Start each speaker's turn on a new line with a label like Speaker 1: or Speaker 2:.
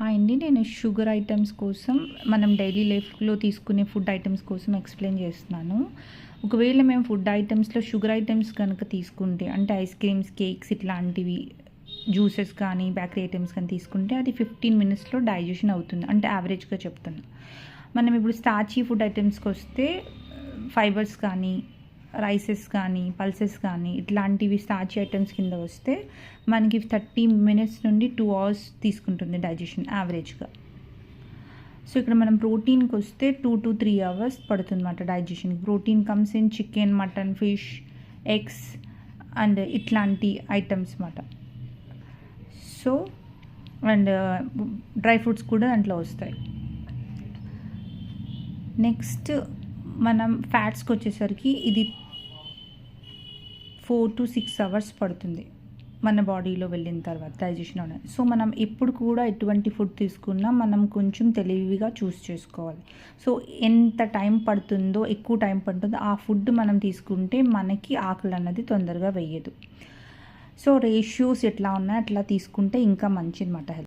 Speaker 1: Hi అండి. నేను sugar items కోసం మనం డైలీ లైఫ్లో తీసుకునే ఫుడ్ ఐటమ్స్ కోసం ఎక్స్ప్లెయిన్ చేస్తున్నాను. ఒకవేళ మేము ఫుడ్ ఐటమ్స్లో షుగర్ ఐటమ్స్ కనుక తీసుకుంటే, అంటే ఐస్ క్రీమ్స్, కేక్స్ ఇట్లాంటివి, జ్యూసెస్ కానీ బేకరీ ఐటమ్స్ కానీ తీసుకుంటే అది 15 మినిట్స్లో డైజెషన్ అవుతుంది. అంటే యావరేజ్గా చెప్తాను. మనం ఇప్పుడు స్టార్చీ ఫుడ్ ఐటమ్స్కి వస్తే ఫైబర్స్ కానీ, రైసెస్ కానీ, పల్సెస్ కానీ ఇట్లాంటివి స్టార్చీ ఐటమ్స్ కింద వస్తే మనకి 30 మినిట్స్ నుండి 2 అవర్స్ తీసుకుంటుంది డైజెషన్ యావరేజ్గా. సో ఇక్కడ మనం ప్రోటీన్కి వస్తే 2 to 3 అవర్స్ పడుతుంది అన్నమాట digestion. Protein comes in chicken, mutton, fish, eggs and ఇట్లాంటి ఐటమ్స్ అన్నమాట. సో అండ్ డ్రై ఫ్రూట్స్ కూడా దాంట్లో వస్తాయి. నెక్స్ట్ మనం ఫ్యాట్స్కి వచ్చేసరికి ఇది 4 to 6 అవర్స్ పడుతుంది మన బాడీలో వెళ్ళిన తర్వాత డైజెషన్ అనేది. సో మనం ఎప్పుడు కూడా ఎటువంటి ఫుడ్ తీసుకున్నా మనం కొంచెం తెలివిగా చూస్ చేసుకోవాలి. సో ఎంత టైం పడుతుందో, ఎక్కువ టైం పడుతుందో ఆ ఫుడ్ మనం తీసుకుంటే మనకి ఆకలి అన్నది తొందరగా వేయదు. సో రేషియోస్ ఎట్లా ఉన్నాయో అట్లా తీసుకుంటే ఇంకా మంచిది అన్నమాట.